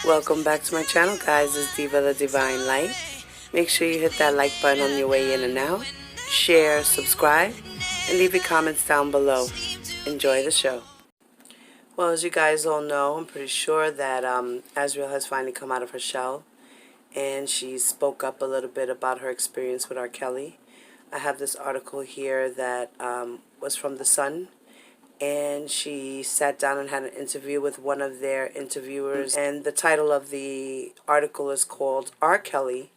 Welcome back to my channel, guys. It's Diva the Divine Light. Make sure you hit that like button on your way in and out. Share, subscribe, and leave your comments down below. Enjoy the show. Well, as you guys all know, I'm pretty sure that Azriel has finally come out of her shell. And she spoke up a little bit about her experience with R. Kelly. I have this article here that was from The Sun. And she sat down and had an interview with one of their interviewers. And the title of the article is called, R. Kelly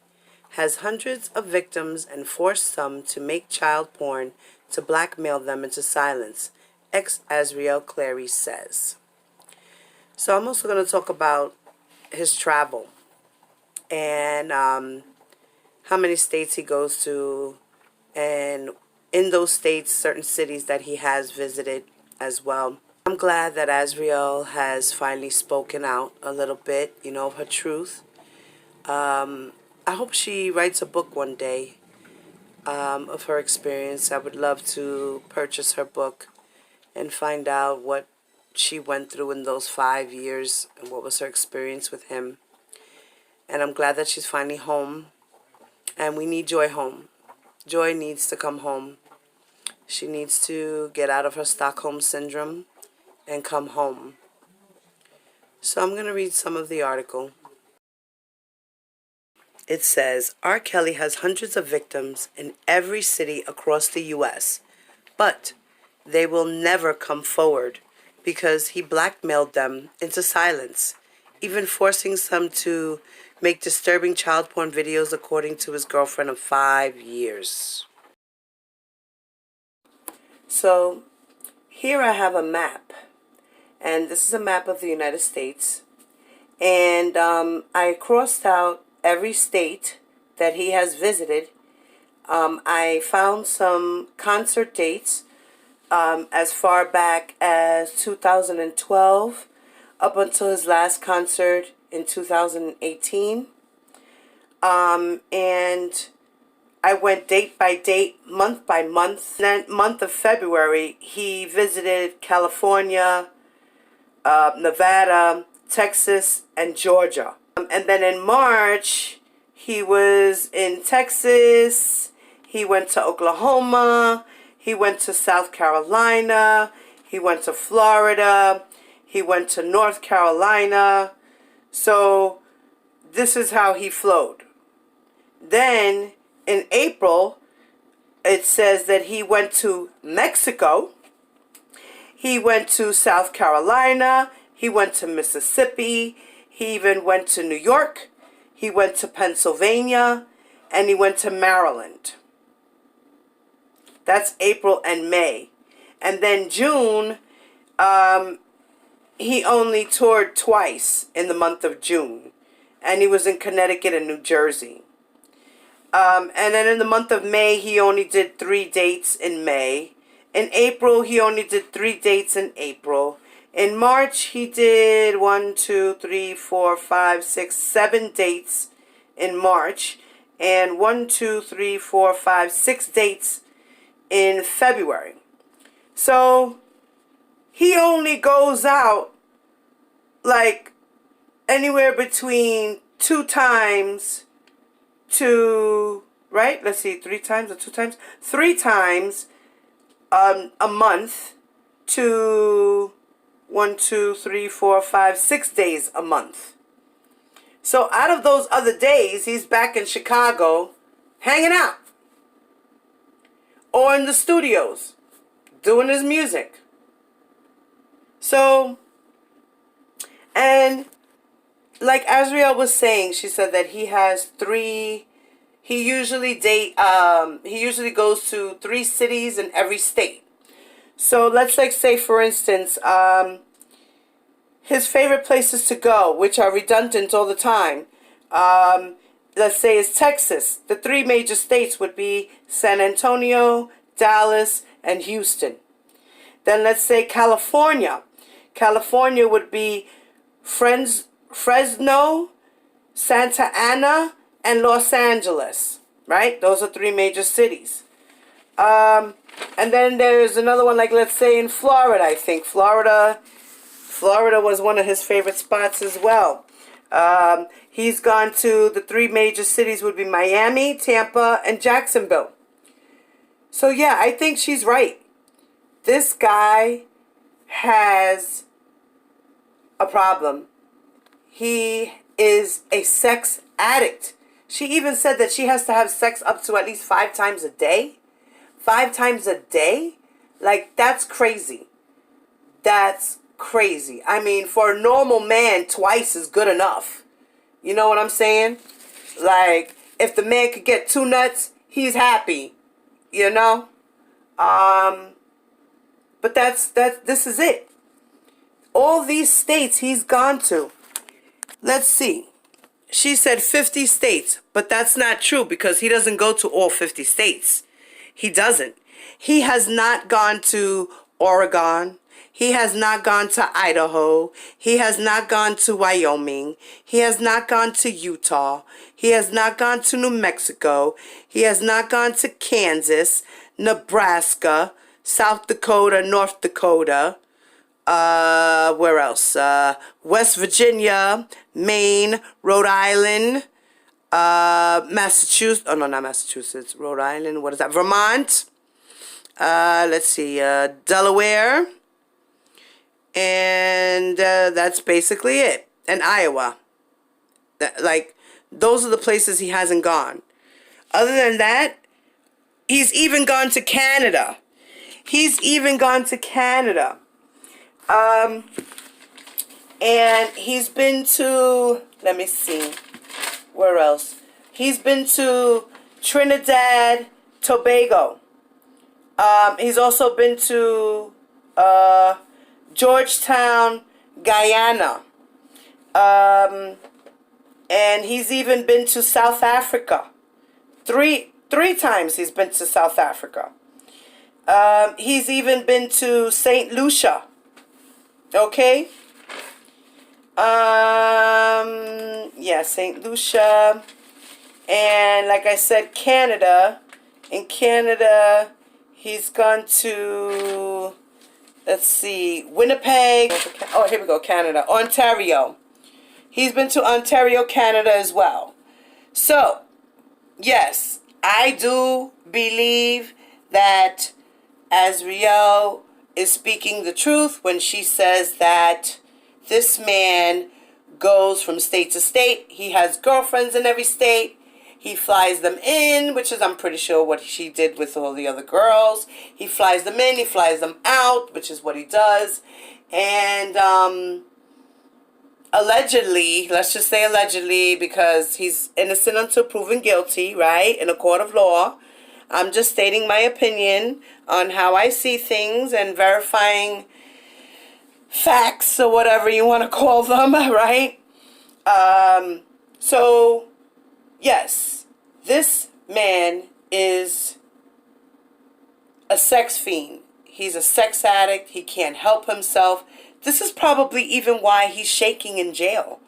Has Hundreds of Victims and Forced Some to Make Child Porn to Blackmail Them into Silence, ex-Azriel Clary says. So I'm also going to talk about his travel and how many states he goes to, and in those states, certain cities that he has visited as well. I'm glad that Azriel has finally spoken out a little bit, of her truth. I hope she writes a book one day of her experience. I would love to purchase her book and find out what she went through in those 5 years and what was her experience with him. And I'm glad that she's finally home. And we need Joy home. Joy needs to come home. She needs to get out of her Stockholm Syndrome and come home. So I'm going to read some of the article. It says, R. Kelly has hundreds of victims in every city across the U.S., but they will never come forward because he blackmailed them into silence, even forcing some to make disturbing child porn videos, according to his girlfriend of 5 years. So here I have a map, and this is a map of the United States, and I crossed out every state that he has visited. I found some concert dates as far back as 2012 up until his last concert in 2018, and I went date by date, month by month. That month of February, he visited California, Nevada, Texas, and Georgia. And then in March, he was in Texas, he went to Oklahoma, he went to South Carolina, he went to Florida, he went to North Carolina. So this is how he flowed. Then in April, it says that he went to Mexico, he went to South Carolina, he went to Mississippi, he even went to New York, he went to Pennsylvania, and he went to Maryland. That's April and May. And then June, he only toured twice in the month of June, and he was in Connecticut and New Jersey. And then in the month of May, he only did 3 dates in May. In April, he only did 3 dates in April. In March, he did 7 dates in March. And 6 dates in February. So he only goes out like anywhere between 2 times to, right? Let's see, 3 times or 2 times? 3 times a month to 6 days a month. So out of those other days, he's back in Chicago hanging out or in the studios doing his music. So, and like Azriel was saying, she said that he has 3, he usually goes to 3 cities in every state. So let's say for instance, his favorite places to go, which are redundant all the time. Let's say is Texas. The 3 major states would be San Antonio, Dallas, and Houston. Then let's say California. California would be Fresno, Santa Ana, and Los Angeles, right? Those are 3 major cities. And then there's another one, like, let's say in Florida, I think. Florida was one of his favorite spots as well. He's gone to the 3 major cities would be Miami, Tampa, and Jacksonville. So yeah, I think she's right. This guy has a problem. He is a sex addict. She even said that she has to have sex up to at least 5 times a day. 5 times a day? Like, that's crazy. That's crazy. I mean, for a normal man, twice is good enough. You know what I'm saying? Like, if the man could get 2 nuts, he's happy. You know? But this is it. All these states he's gone to. Let's see. She said 50 states, but that's not true because he doesn't go to all 50 states. He doesn't. He has not gone to Oregon. He has not gone to Idaho. He has not gone to Wyoming. He has not gone to Utah. He has not gone to New Mexico. He has not gone to Kansas, Nebraska, South Dakota, North Dakota. Where else? West Virginia, Maine, Rhode Island, Massachusetts. Oh, no, not Massachusetts. Rhode Island. What is that? Vermont. Let's see. Delaware. And that's basically it. And Iowa. Those are the places he hasn't gone. Other than that, he's even gone to Canada. He's even gone to Canada. And he's been to, let me see, where else? He's been to Trinidad, Tobago. He's also been to Georgetown, Guyana. And he's even been to South Africa. Three times he's been to South Africa. He's even been to St. Lucia. Okay? Yeah, St. Lucia. And like I said, Canada. In Canada, he's gone to, let's see, Winnipeg. Oh, here we go, Canada. Ontario. He's been to Ontario, Canada as well. So, yes, I do believe that Azriel is speaking the truth when she says that this man goes from state to state. He has girlfriends in every state. He flies them in, which is, I'm pretty sure, what she did with all the other girls. He flies them in, he flies them out, which is what he does. And allegedly, let's just say allegedly, because he's innocent until proven guilty, right, in a court of law. I'm just stating my opinion on how I see things and verifying facts or whatever you want to call them, right? So, yes, this man is a sex fiend. He's a sex addict. He can't help himself. This is probably even why he's shaking in jail.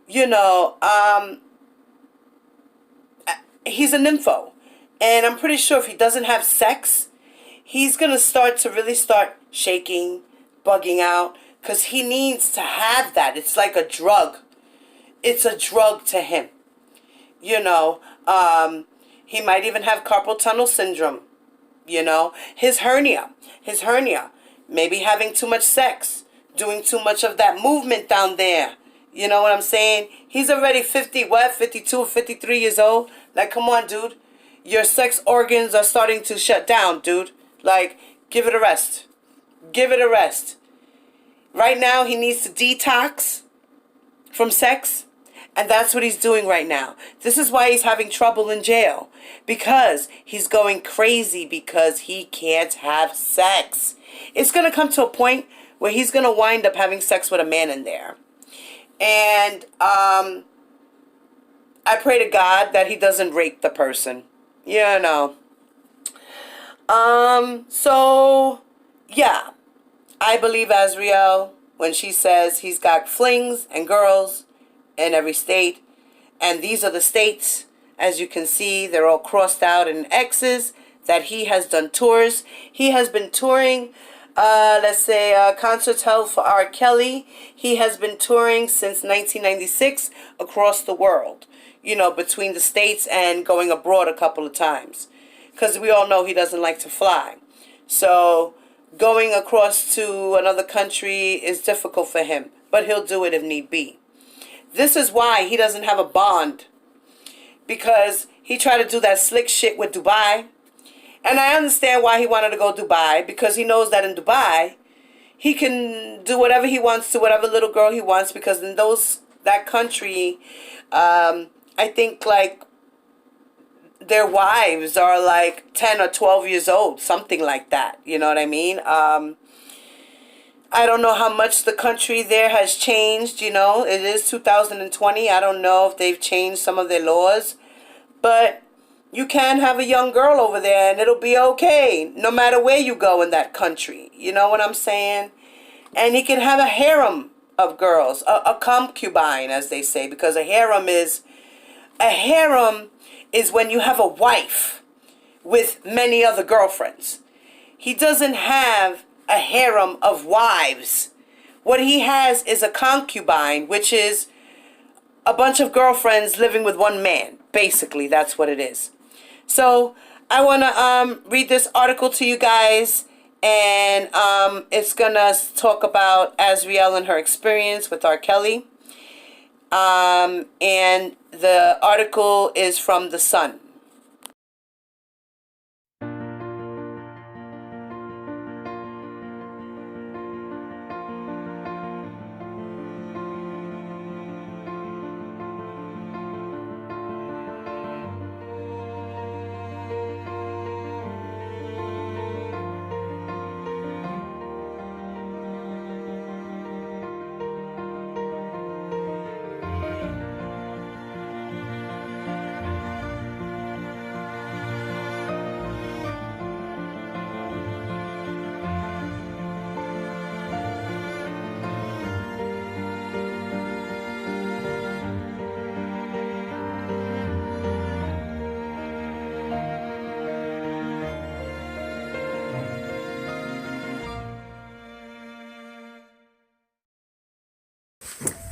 You know, he's a nympho. And I'm pretty sure if he doesn't have sex, he's going to really start shaking, bugging out, because he needs to have that. It's like a drug. It's a drug to him. You know, he might even have carpal tunnel syndrome. You know, his hernia, maybe having too much sex, doing too much of that movement down there. You know what I'm saying? He's already 52, 53 years old. Like, come on, dude. Your sex organs are starting to shut down, dude. Like, give it a rest. Give it a rest. Right now, he needs to detox from sex. And that's what he's doing right now. This is why he's having trouble in jail. Because he's going crazy because he can't have sex. It's going to come to a point where he's going to wind up having sex with a man in there. And I pray to God that he doesn't rape the person. You know. So, yeah. I believe Azriel when she says he's got flings and girls in every state. And these are the states. As you can see, they're all crossed out in X's. that he has done tours. He has been touring, concerts held for R. Kelly. He has been touring since 1996 across the world, between the states and going abroad a couple of times. Because we all know he doesn't like to fly. So going across to another country is difficult for him, but he'll do it if need be. This is why he doesn't have a bond, because he tried to do that slick shit with Dubai. And I understand why he wanted to go to Dubai, because he knows that in Dubai, he can do whatever he wants to whatever little girl he wants, because in that country, I think like their wives are like 10 or 12 years old, something like that. You know what I mean? I don't know how much the country there has changed, It is 2020. I don't know if they've changed some of their laws. But you can have a young girl over there and it'll be okay, no matter where you go in that country. You know what I'm saying? And he can have a harem of girls, a concubine, as they say, because a harem is when you have a wife with many other girlfriends. He doesn't have a harem of wives. What he has is a concubine, which is a bunch of girlfriends living with one man. Basically, that's what it is. So I want to read this article to you guys, and it's going to talk about Azriel and her experience with R. Kelly. And the article is from The Sun.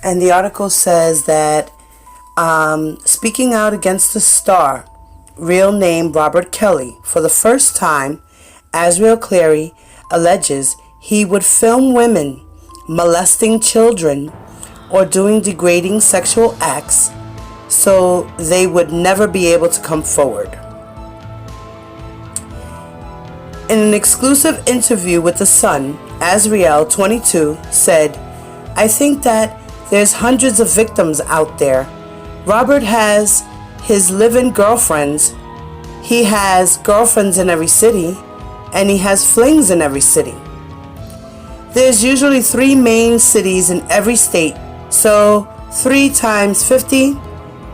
And the article says that speaking out against the star, real name Robert Kelly, for the first time, Azriel Clary alleges he would film women molesting children or doing degrading sexual acts so they would never be able to come forward. In an exclusive interview with The Sun, Azriel, 22, said, "I think that there's hundreds of victims out there. Robert has his live-in girlfriends. He has girlfriends in every city, and he has flings in every city. There's usually 3 main cities in every state, so 3 times 50,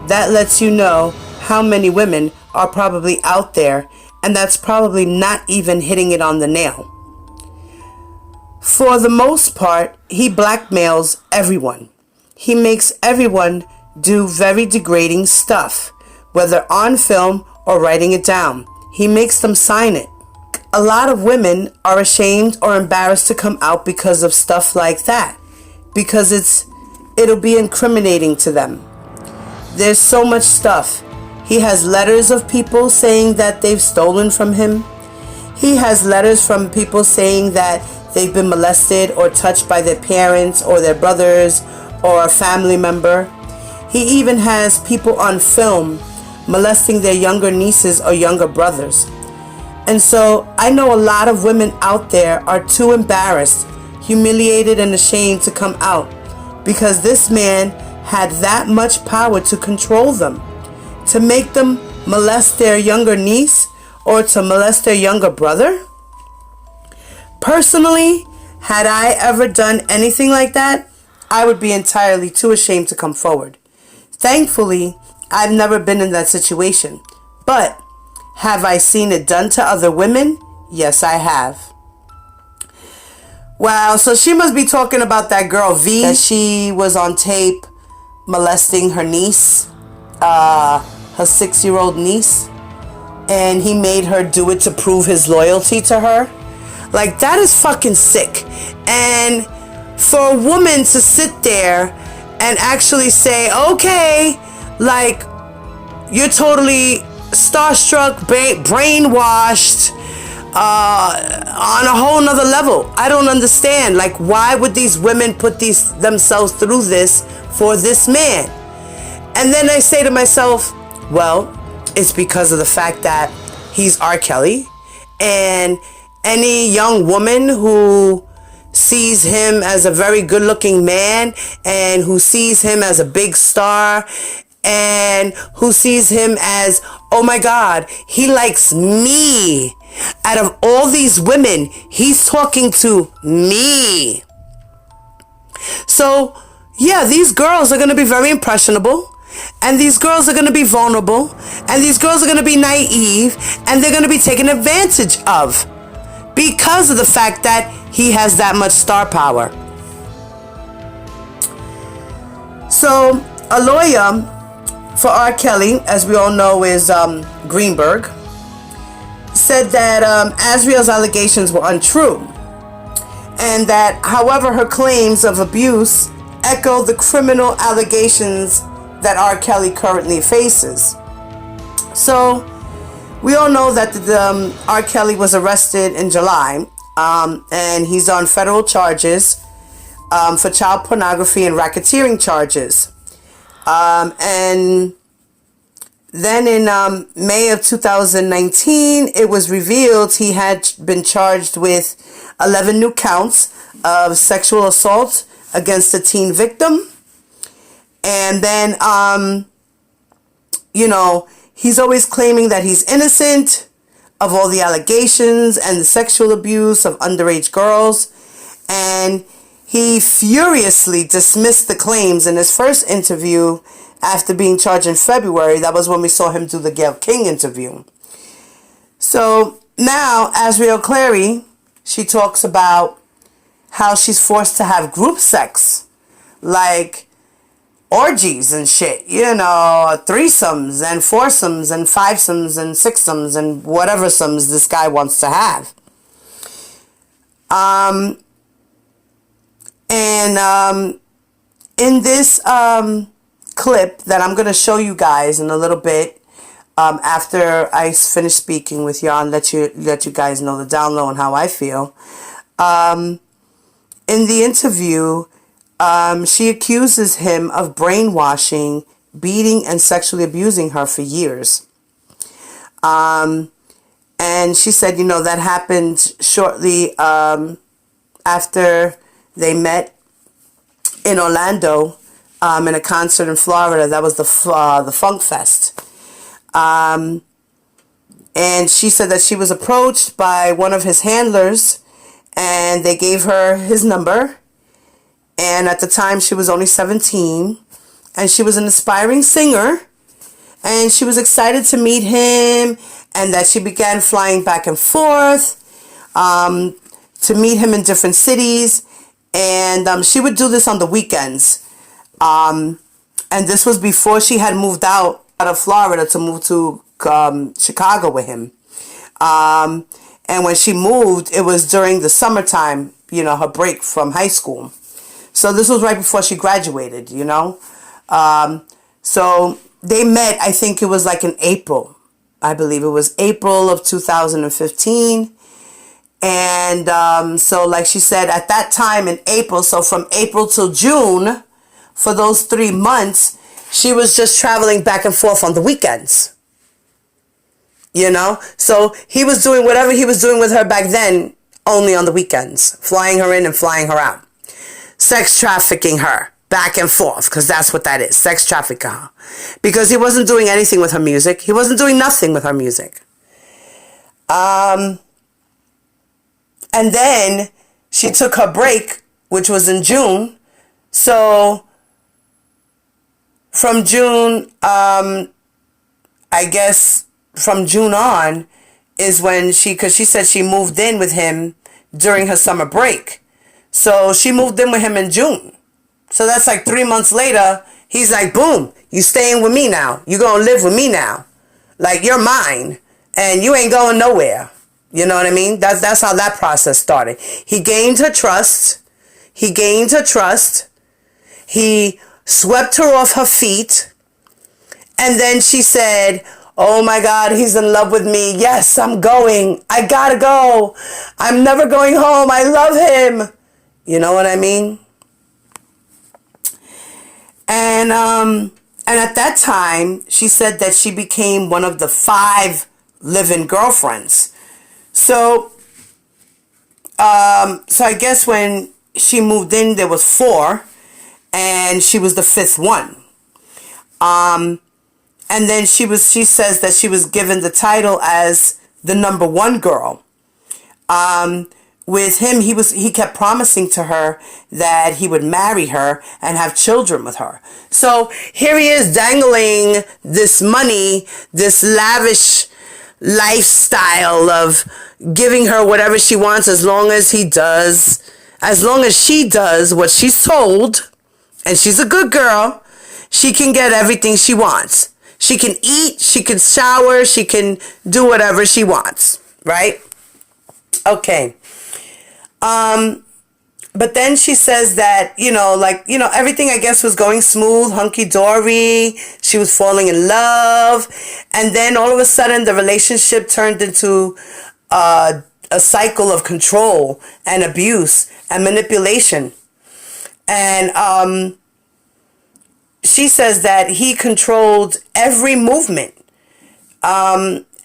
that lets you know how many women are probably out there, and that's probably not even hitting it on the nail. For the most part, he blackmails everyone. He makes everyone do very degrading stuff, whether on film or writing it down. He makes them sign it. A lot of women are ashamed or embarrassed to come out because of stuff like that, because it'll be incriminating to them. There's so much stuff. He has letters of people saying that they've stolen from him. He has letters from people saying that they've been molested or touched by their parents or their brothers or a family member. He even has people on film molesting their younger nieces or younger brothers. And so I know a lot of women out there are too embarrassed, humiliated, and ashamed to come out because this man had that much power to control them, to make them molest their younger niece or to molest their younger brother. Personally, had I ever done anything like that, I would be entirely too ashamed to come forward. Thankfully, I've never been in that situation. But have I seen it done to other women? Yes, I have. Wow, so she must be talking about that girl V, that she was on tape molesting her niece, her 6-year-old niece. and he made her do it to prove his loyalty to her. Like, that is fucking sick. And for a woman to sit there and actually say, okay, like, you're totally starstruck, brainwashed, on a whole nother level. I don't understand. Like, why would these women put themselves through this for this man? And then I say to myself, well, it's because of the fact that he's R. Kelly, and any young woman who sees him as a very good looking man, and who sees him as a big star, and who sees him as, oh my God, he likes me. Out of all these women, he's talking to me. So, yeah, these girls are going to be very impressionable. And these girls are going to be vulnerable. And these girls are going to be naive. And they're going to be taken advantage of. Because of the fact that he has that much star power. So, a lawyer for R. Kelly, as we all know, is Greenberg, said that Azriel's allegations were untrue, and that, however, her claims of abuse echo the criminal allegations that R. Kelly currently faces. So, we all know that R. Kelly was arrested in July, and he's on federal charges for child pornography and racketeering charges. And then in May of 2019, it was revealed he had been charged with 11 new counts of sexual assault against a teen victim. And then, he's always claiming that he's innocent of all the allegations and the sexual abuse of underage girls. And he furiously dismissed the claims in his first interview after being charged in February. That was when we saw him do the Gayle King interview. So now, Azriel Clary, she talks about how she's forced to have group sex, like orgies and shit, threesomes and foursomes and fivesomes and sixsomes and whatever somes this guy wants to have. In this clip that I'm going to show you guys in a little bit, after I finish speaking with y'all and let you guys know the down low and how I feel. In the interview, she accuses him of brainwashing, beating, and sexually abusing her for years. And she said, that happened shortly after they met in Orlando in a concert in Florida. That was the Funk Fest. And she said that she was approached by one of his handlers, and they gave her his number. And at the time, she was only 17, and she was an aspiring singer, and she was excited to meet him, and that she began flying back and forth to meet him in different cities. And she would do this on the weekends. And this was before she had moved out of Florida to move to Chicago with him. And when she moved, it was during the summertime, her break from high school. So this was right before she graduated, So they met, I think it was like in April. I believe it was April of 2015. And so like she said, at that time in April, so from April till June, for those 3 months, she was just traveling back and forth on the weekends. So he was doing whatever he was doing with her back then, only on the weekends, flying her in and flying her out. Sex trafficking her back and forth, because that's what that is, sex trafficking her. Because he wasn't doing anything with her music. He wasn't doing nothing with her music. And then she took her break, which was in June. So from June, I guess from June on is when because she said she moved in with him during her summer break. So she moved in with him in June. So that's like 3 months later, he's like, boom, you staying with me now. You gonna live with me now. Like, you're mine. and you ain't going nowhere. You know what I mean? That's how that process started. He gained her trust. He swept her off her feet. And then she said, oh my God, he's in love with me. Yes, I'm going. I gotta go. I'm never going home. I love him. You know what I mean? And at that time, she said that she became one of the 5 live-in girlfriends. So I guess when she moved in, there was 4, and she was the 5th one. And then she says that she was given the title as the number 1 girl. With him, he kept promising to her that he would marry her and have children with her. So here he is dangling this money, this lavish lifestyle of giving her whatever she wants as long as she does what she's told, and she's a good girl, she can get everything she wants. She can eat, she can shower, she can do whatever she wants, right? Okay. But then she says that, everything I guess was going smooth, hunky-dory. She was falling in love. And then all of a sudden the relationship turned into a cycle of control and abuse and manipulation. And she says that he controlled every movement.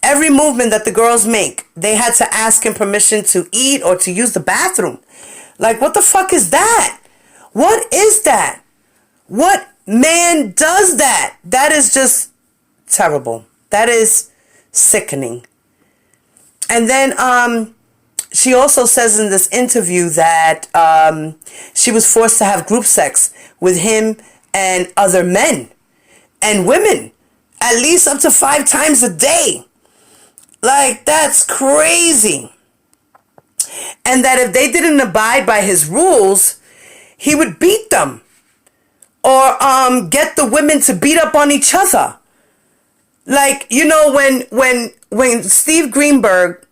Every movement that the girls make, they had to ask him permission to eat or to use the bathroom. Like, what the fuck is that? What is that? What man does that? That is just terrible. That is sickening. And then she also says in this interview that she was forced to have group sex with him and other men and women, at least up to 5 times a day. Like, that's crazy. And that if they didn't abide by his rules, he would beat them or get the women to beat up on each other. Like, when Steve Greenberg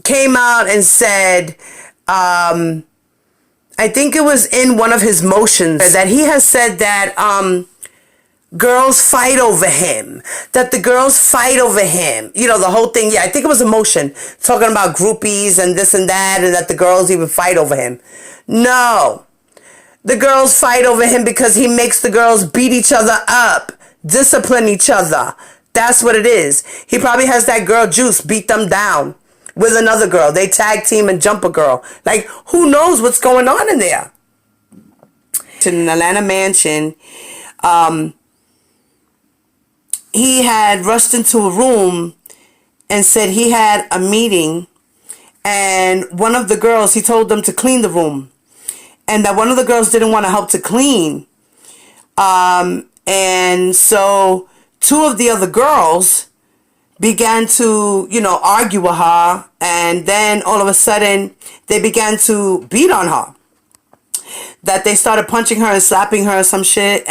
came out and said, I think it was in one of his motions, that he has said that girls fight over him, that the girls fight over him. The whole thing. Yeah, I think it was a motion talking about groupies and this and that, and that the girls even fight over him. No. The girls fight over him because he makes the girls beat each other up, discipline each other. That's what it is. He probably has that girl Juice beat them down with another girl. They tag team and jump a girl. Like, who knows what's going on in there? In an Atlanta mansion, he had rushed into a room and said he had a meeting, and one of the girls, he told them to clean the room, and that one of the girls didn't want to help to clean. And so 2 of the other girls began to, argue with her, and then all of a sudden they began to beat on her. That they started punching her and slapping her or some shit,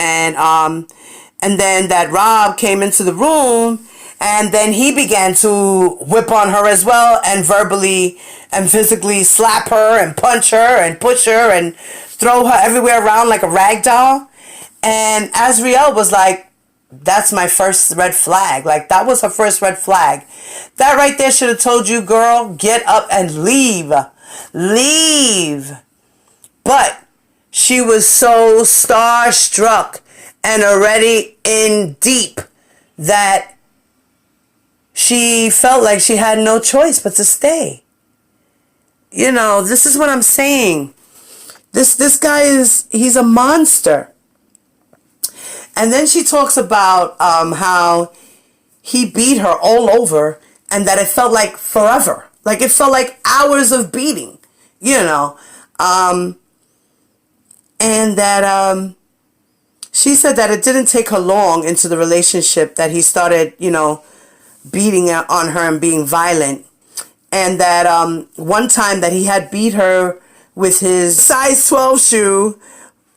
and then that Rob came into the room, and then he began to whip on her as well, and verbally and physically slap her and punch her and push her and throw her everywhere around like a rag doll. And Azriel was like, that's my first red flag. Like, that was her first red flag. That right there should have told you, girl, get up and leave. Leave. But she was so starstruck and already in deep that she felt like she had no choice but to stay. This is what I'm saying. This guy he's a monster. And then she talks about how he beat her all over, and that it felt like forever. Like, it felt like hours of beating, and that she said that it didn't take her long into the relationship that he started, beating on her and being violent. And that one time that he had beat her with his size 12 shoe,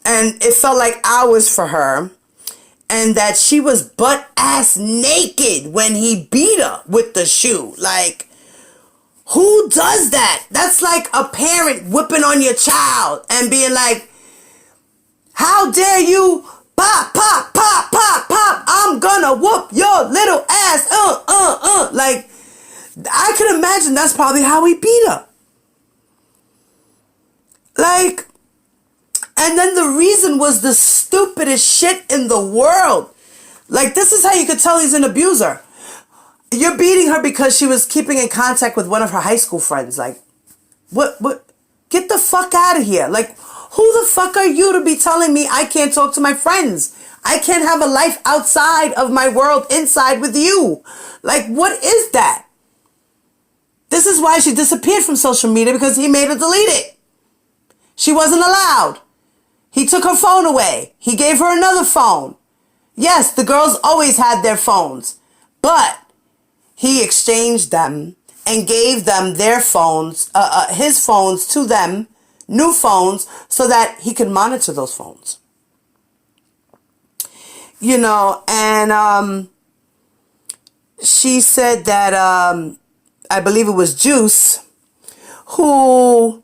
and it felt like hours for her. and that she was butt ass naked when he beat her with the shoe. Like, who does that? That's like a parent whipping on your child and being like, how dare you, pop, pop, pop, pop, pop, I'm gonna whoop your little ass, Like, I can imagine that's probably how he beat her. Like, and then the reason was the stupidest shit in the world. Like, this is how you could tell he's an abuser. You're beating her because she was keeping in contact with one of her high school friends. Like, what, get the fuck out of here. Like, who the fuck are you to be telling me I can't talk to my friends? I can't have a life outside of my world, inside with you. Like, what is that? This is why she disappeared from social media, because he made her delete it. She wasn't allowed. He took her phone away. He gave her another phone. Yes, the girls always had their phones, but he exchanged them and gave them their phones, his phones to them, new phones, so that he could monitor those phones. You know, and she said that, I believe it was Juice, who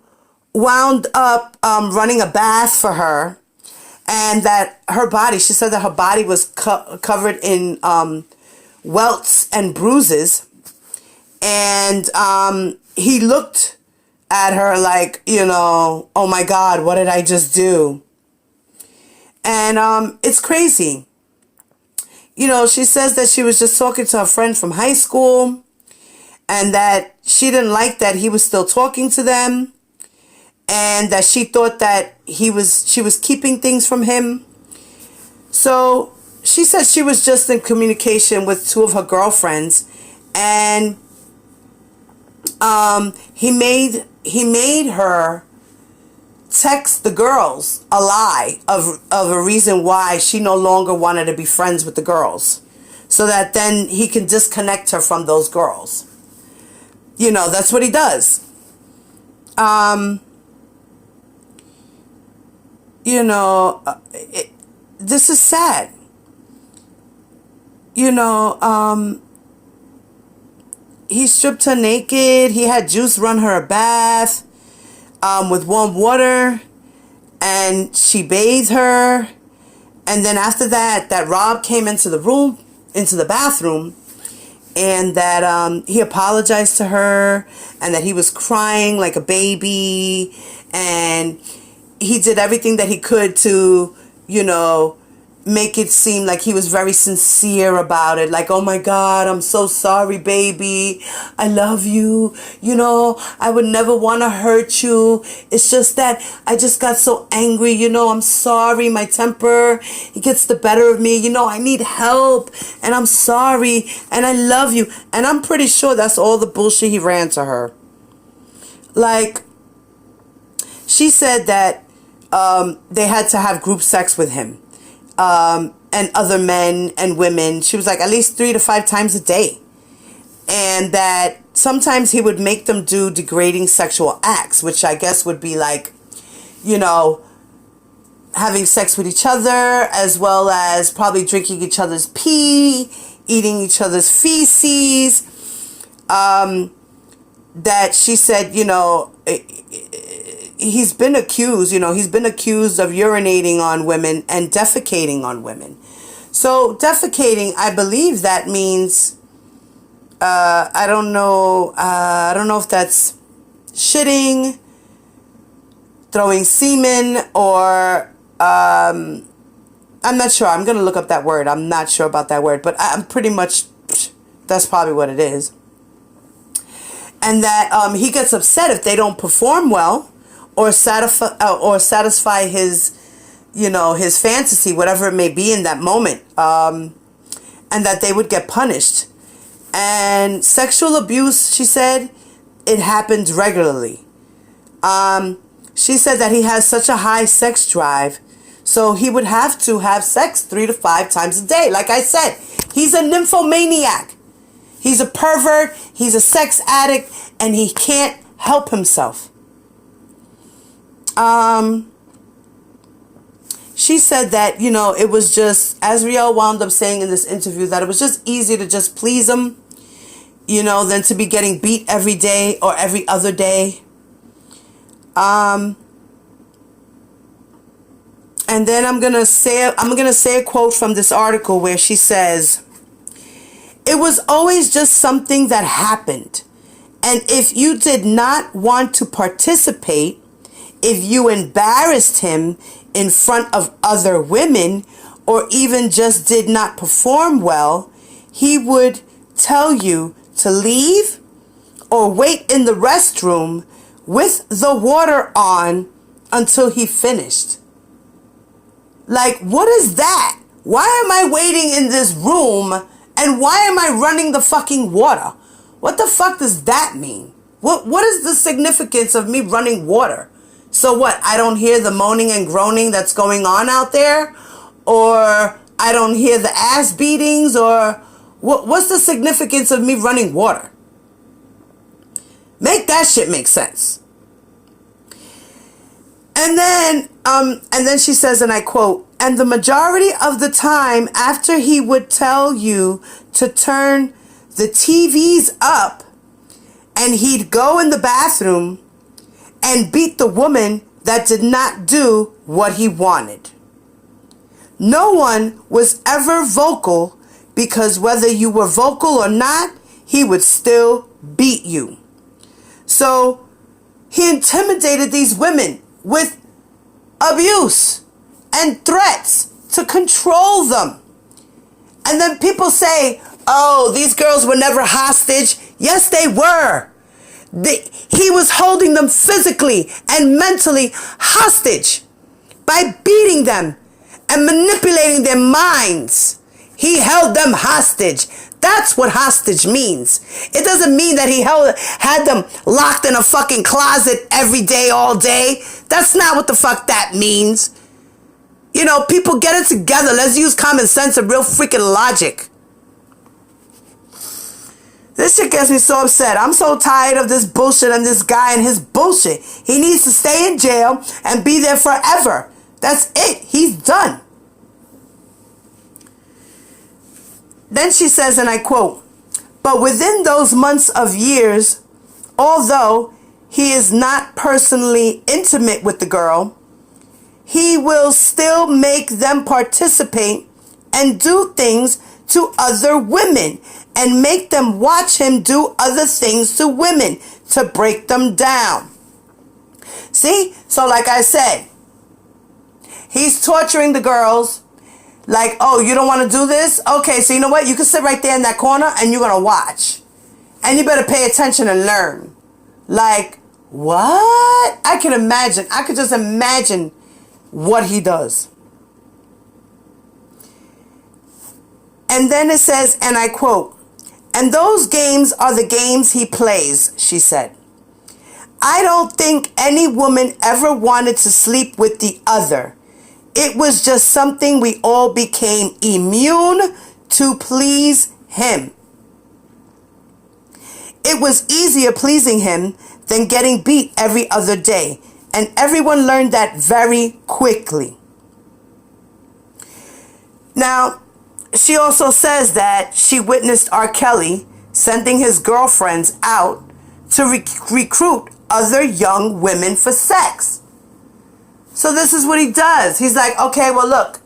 wound up running a bath for her, and that her body, she said that her body was covered in welts and bruises, and he looked at her like, you know, oh my God, what did I just do? And it's crazy. You know, she says that she was just talking to her friend from high school, and that she didn't like that he was still talking to them, and that she thought that she was keeping things from him. So she said she was just in communication with two of her girlfriends, and he made her text the girls a lie of a reason why she no longer wanted to be friends with the girls, so that then he can disconnect her from those girls. You know, that's what he does. You know, this is sad. You know, he stripped her naked. He had Juice run her a bath with warm water, and she bathed her. And then after that Rob came into the bathroom, and that he apologized to her, and that he was crying like a baby, and he did everything that he could to, you know, make it seem like he was very sincere about it. Like, oh my God, I'm so sorry, baby. I love you. You know, I would never want to hurt you. It's just that I just got so angry. You know, I'm sorry. My temper, it gets the better of me. You know, I need help, and I'm sorry, and I love you. And I'm pretty sure that's all the bullshit he ran to her. Like, she said that they had to have group sex with him. And other men and women. She was like, at least 3 to 5 times a day. And that sometimes he would make them do degrading sexual acts, which I guess would be like, you know, having sex with each other, as well as probably drinking each other's pee, eating each other's feces. That she said, you know, he's been accused of urinating on women and defecating on women. So defecating, I believe that means, I don't know if that's shitting, throwing semen, or, I'm not sure. I'm going to look up that word. I'm not sure about that word, but I'm pretty much, that's probably what it is. And that he gets upset if they don't perform well, or satisfy his, you know, his fantasy, whatever it may be in that moment, and that they would get punished. And sexual abuse, she said, it happens regularly. She said that he has such a high sex drive, so he would have to have sex 3 to 5 times a day. Like I said, he's a nymphomaniac. He's a pervert, he's a sex addict, and he can't help himself. she said that, it was just, Azriel wound up saying in this interview that it was just easier to just please him, than to be getting beat every day or every other day. And then I'm gonna say a quote from this article where she says, "It was always just something that happened. And if you did not want to participate, if you embarrassed him in front of other women, or even just did not perform well, he would tell you to leave or wait in the restroom with the water on until he finished." Like, what is that? Why am I waiting in this room and why am I running the fucking water? What the fuck does that mean? What is the significance of me running water? So what, I don't hear the moaning and groaning that's going on out there? Or I don't hear the ass beatings? Or what's the significance of me running water? Make that shit make sense. And then she says, and I quote, "And the majority of the time after he would tell you to turn the TVs up, and he'd go in the bathroom and beat the woman that did not do what he wanted. No one was ever vocal, because whether you were vocal or not, he would still beat you." So he intimidated these women with abuse and threats to control them. And then people say, "Oh, these girls were never hostage." Yes, they were. He was holding them physically and mentally hostage by beating them and manipulating their minds. He held them hostage. That's what hostage means. It doesn't mean that he had them locked in a fucking closet every day, all day. That's not what the fuck that means. People, get it together. Let's use common sense and real freaking logic. This shit gets me so upset. I'm so tired of this bullshit and this guy and his bullshit. He needs to stay in jail and be there forever. That's it. He's done. Then she says, and I quote, "But within those months of years, although he is not personally intimate with the girl, he will still make them participate and do things to other women and make them watch him do other things to women to break them down." See? So like I said, he's torturing the girls. Like, "Oh, you don't want to do this? Okay, so you know what? You can sit right there in that corner and you're going to watch. And you better pay attention and learn." Like, what? I can imagine. I could just imagine what he does. And then it says, and I quote, "And those games are the games he plays," she said. "I don't think any woman ever wanted to sleep with the other. It was just something we all became immune to please him. It was easier pleasing him than getting beat every other day, and everyone learned that very quickly." Now, she also says that she witnessed R. Kelly sending his girlfriends out to recruit other young women for sex. So this is what he does. He's like, "Okay, well, look,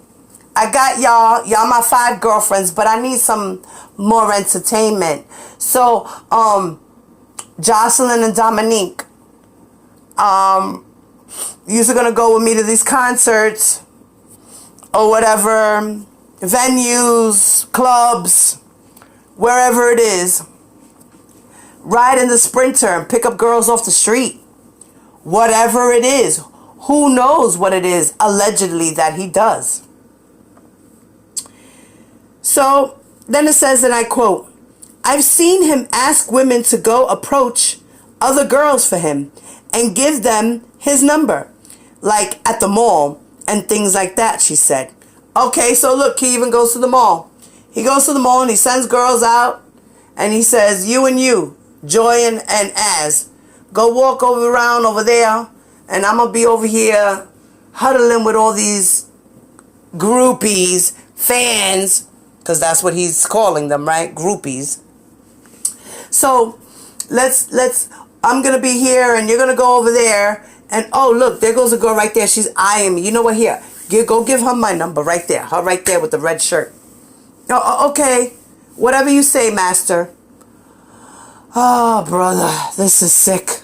I got y'all my 5 girlfriends, but I need some more entertainment. So, Jocelyn and Dominique, you're gonna go with me to these concerts or whatever, venues, clubs, wherever it is. Ride in the Sprinter and pick up girls off the street. Whatever it is. Who knows what it is, allegedly, that he does." So then it says, and I quote, "I've seen him ask women to go approach other girls for him and give them his number, like at the mall and things like that," she said. Okay, so look, he even goes to the mall. He goes to the mall and he sends girls out and he says, "You and you, Joy and Az, go walk around over there, and I'm going to be over here huddling with all these groupies, fans, because that's what he's calling them, right? Groupies. So I'm going to be here and you're going to go over there. And oh, look, there goes a girl right there. She's eyeing me. You know what? Here, go give her my number right there. Her right there with the red shirt. Oh, okay. Whatever you say, master. Oh, brother, this is sick.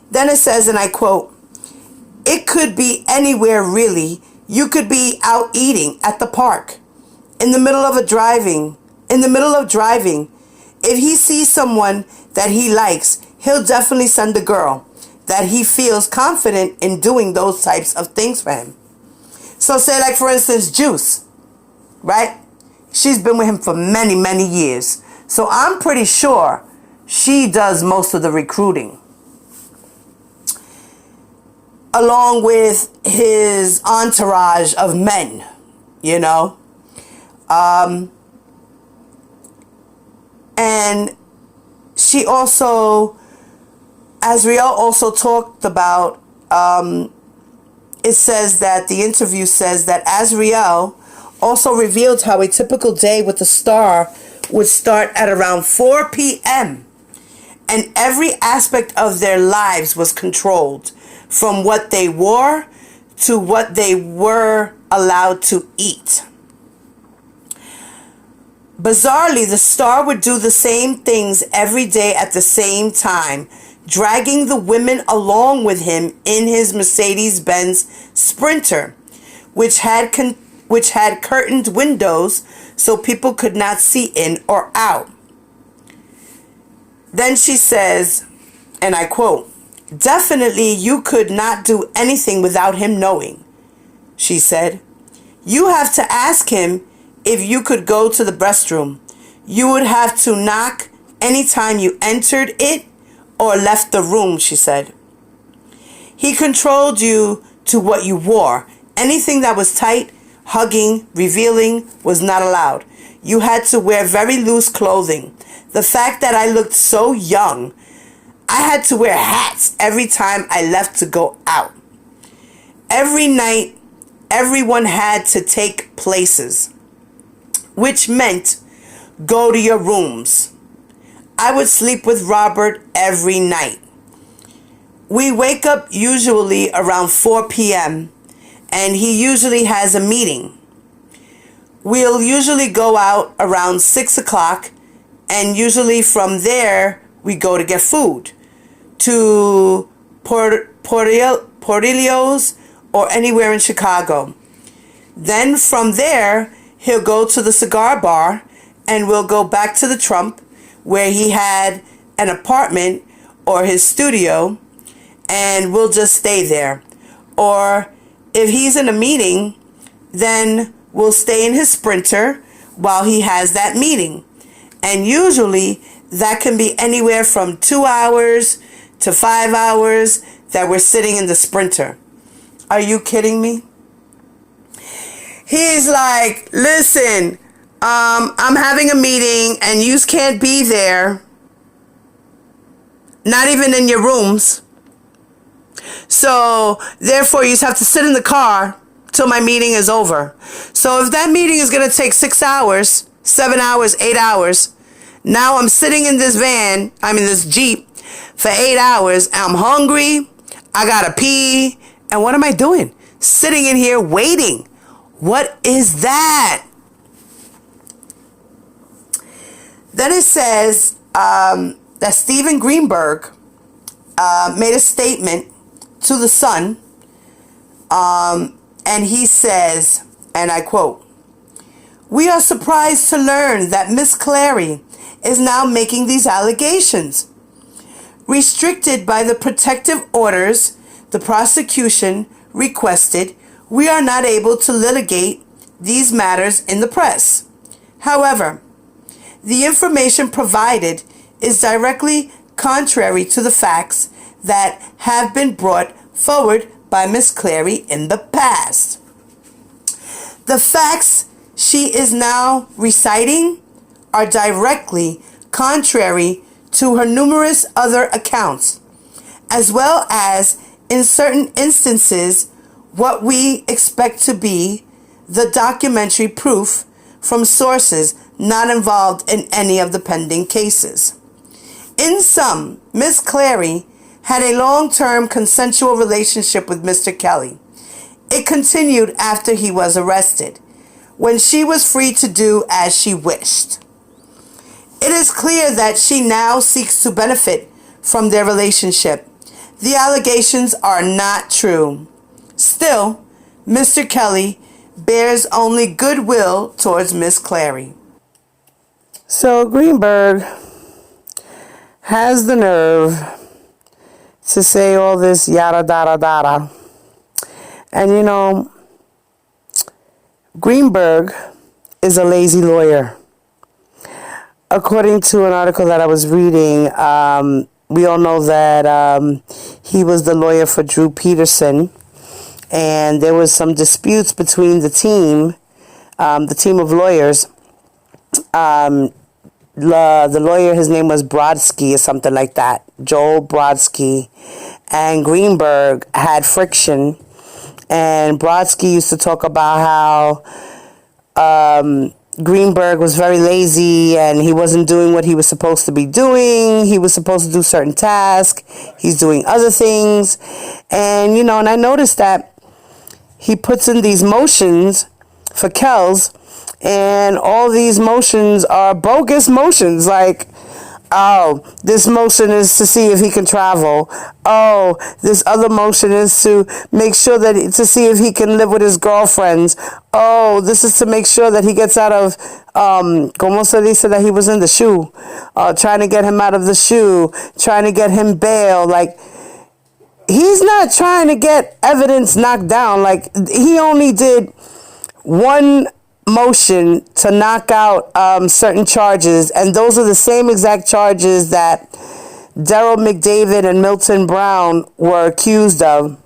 Then it says, and I quote, "It could be anywhere really. You could be out eating at the park, in the middle of driving. If he sees someone that he likes, he'll definitely send a girl that he feels confident in doing those types of things for him." So say like, for instance, Juice, right? She's been with him for many, many years. So I'm pretty sure she does most of the recruiting, along with his entourage of men, you know. And she also, Azriel also talked about, it says that the interview says that Azriel also revealed how a typical day with the star would start at around 4 p.m. and every aspect of their lives was controlled, from what they wore to what they were allowed to eat. Bizarrely, the star would do the same things every day at the same time, dragging the women along with him in his Mercedes-Benz Sprinter, which had curtained windows so people could not see in or out. Then she says, and I quote, "Definitely you could not do anything without him knowing," she said. "You have to ask him if you could go to the restroom. You would have to knock anytime you entered it or left the room," she said. "He controlled you to what you wore. Anything that was tight, hugging, revealing was not allowed. You had to wear very loose clothing. The fact that I looked so young, I had to wear hats every time I left to go out. Every night, everyone had to take places, which meant go to your rooms. I would sleep with Robert every night. We wake up usually around 4 p.m. and he usually has a meeting. We'll usually go out around 6 o'clock, and usually from there we go to get food to Portillo's or anywhere in Chicago. Then from there he'll go to the cigar bar, and we'll go back to the Trump where he had an apartment or his studio, and we'll just stay there. Or if he's in a meeting, then we'll stay in his Sprinter while he has that meeting. And usually that can be anywhere from 2 hours to 5 hours that we're sitting in the Sprinter." Are you kidding me? He's like, "Listen, I'm having a meeting and you can't be there, not even in your rooms. So therefore you just have to sit in the car till my meeting is over. So if that meeting is going to take 6 hours, 7 hours, 8 hours, now I'm sitting in this this Jeep for 8 hours. I'm hungry. I got to pee. And what am I doing? Sitting in here waiting. What is that?" Then it says that Steven Greenberg made a statement to the Sun, and he says, and I quote, "We are surprised to learn that Miss Clary is now making these allegations. Restricted by the protective orders the prosecution requested, we are not able to litigate these matters in the press. However, the information provided is directly contrary to the facts that have been brought forward by Miss Clary in the past. The facts she is now reciting are directly contrary to her numerous other accounts, as well as in certain instances what we expect to be the documentary proof from sources not involved in any of the pending cases. In sum, Miss Clary had a long-term consensual relationship with Mr. Kelly. It continued after he was arrested, when she was free to do as she wished. It is clear that she now seeks to benefit from their relationship. The allegations are not true. Still, Mr. Kelly bears only goodwill towards Miss Clary. So Greenberg has the nerve to say all this yada dada dada. And you know, Greenberg is a lazy lawyer. According to an article that I was reading, we all know that he was the lawyer for Drew Peterson, and there was some disputes between the team of lawyers. The lawyer, his name was Brodsky or something like that, Joel Brodsky, and Greenberg had friction, and Brodsky used to talk about how Greenberg was very lazy and he wasn't doing what he was supposed to be doing. He was supposed to do certain tasks. He's doing other things. And, you know, and I noticed that he puts in these motions for Kells, and all these motions are bogus motions. Like, oh, this motion is to see if he can travel. Oh, this other motion is to make sure to see if he can live with his girlfriends. Oh, this is to make sure that he gets out of, como se dice, that he was in the shoe. Trying to get him out of the shoe. Trying to get him bail. Like, he's not trying to get evidence knocked down. Like, he only did one motion to knock out certain charges, and those are the same exact charges that Daryl McDavid and Milton Brown were accused of.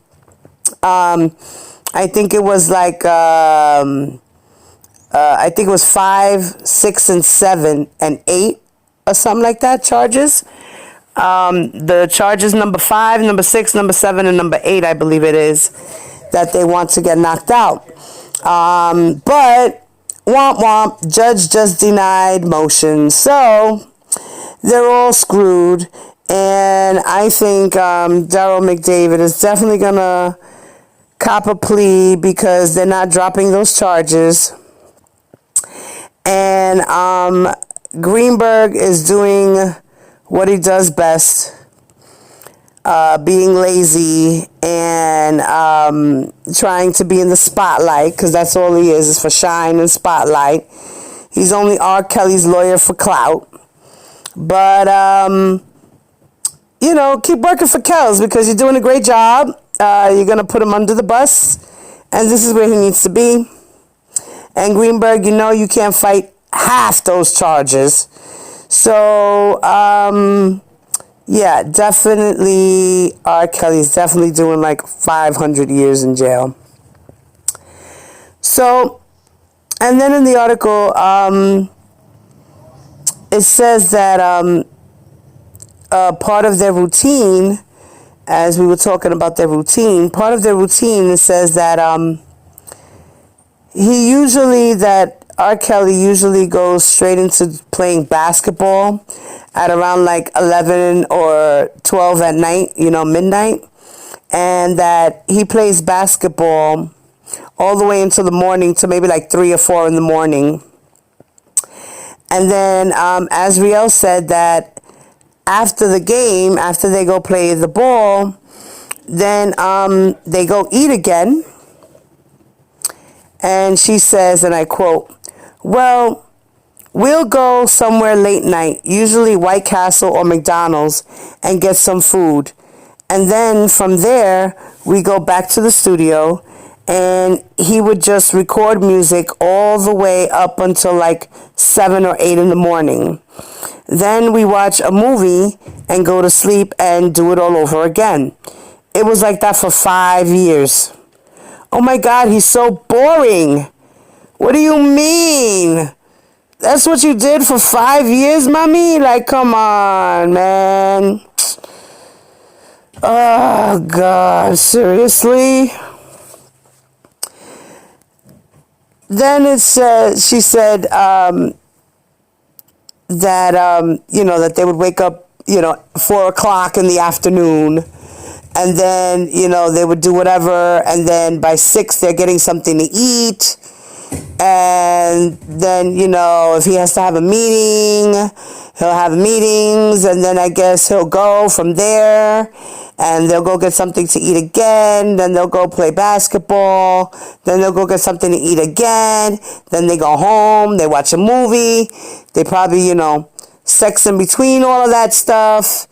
I think it was like I think it was 5, 6, and 7, and 8 or something like that charges. The charges number 5, number 6, number 7, and number 8, I believe it is, that they want to get knocked out. But womp womp, judge just denied motion. So they're all screwed. And I think Daryl McDavid is definitely going to cop a plea because they're not dropping those charges. And Greenberg is doing what he does best. Being lazy and trying to be in the spotlight, because that's all he is for shine and spotlight. He's only R. Kelly's lawyer for clout. But, you know, keep working for Kells because you're doing a great job. You're going to put him under the bus, and this is where he needs to be. And Greenberg, you know you can't fight half those charges. So, yeah, definitely, R. Kelly's definitely doing like 500 years in jail. So, and then in the article, it says that part of their routine, as we were talking about their routine, part of their routine, it says that R. Kelly usually goes straight into playing basketball at around like 11 or 12 at night, you know, midnight. And that he plays basketball all the way into the morning to maybe like 3 or 4 in the morning. And then Azriel said that after the game, after they go play the ball, then they go eat again. And she says, and I quote, "Well, we'll go somewhere late night, usually White Castle or McDonald's, and get some food. And then from there, we go back to the studio, and he would just record music all the way up until like 7 or 8 in the morning. Then we watch a movie and go to sleep and do it all over again. It was like that for 5 years. Oh my God, he's so boring. What do you mean? That's what you did for 5 years, mommy? Like, come on, man. Oh, God, seriously? then it said, she said that, that they would wake up, 4 o'clock in the afternoon, and then, they would do whatever, and then by 6 they're getting something to eat, and then, if he has to have a meeting, he'll have meetings, and then I guess he'll go from there, and they'll go get something to eat again, then they'll go play basketball, then they'll go get something to eat again, then they go home, they watch a movie, they probably, sex in between all of that stuff.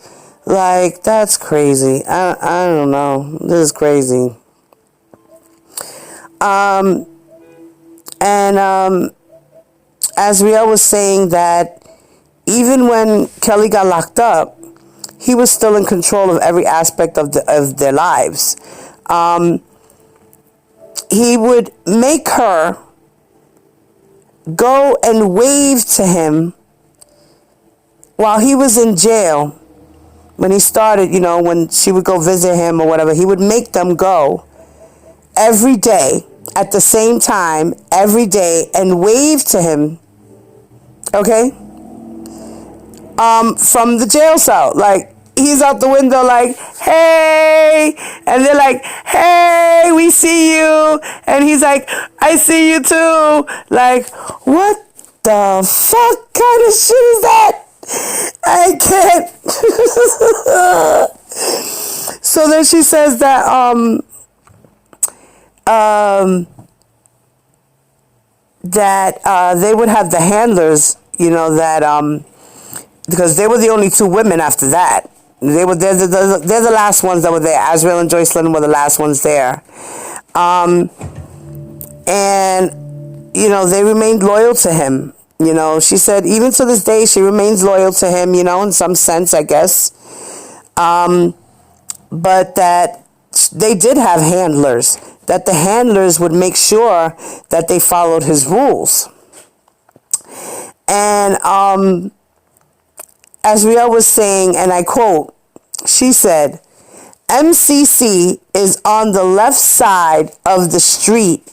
Like, that's crazy. I don't know. This is crazy. And Azriel was saying that even when Kelly got locked up, he was still in control of every aspect of their lives. He would make her go and wave to him while he was in jail. When he started, when she would go visit him or whatever, he would make them go every day at the same time, every day, and wave to him, okay? From the jail cell. Like, he's out the window like, hey, and they're like, hey, we see you, and he's like, I see you too. Like, what the fuck kind of shit is that? I can't. So then she says that they would have the handlers, because they were the only 2 women after that. They're the last ones that were there. Azriel and Joycelyn were the last ones there. And, they remained loyal to him. She said even to this day she remains loyal to him, in some sense, I guess. But that they did have handlers, that the handlers would make sure that they followed his rules. And Azriel was saying, and I quote, she said, MCC is on the left side of the street,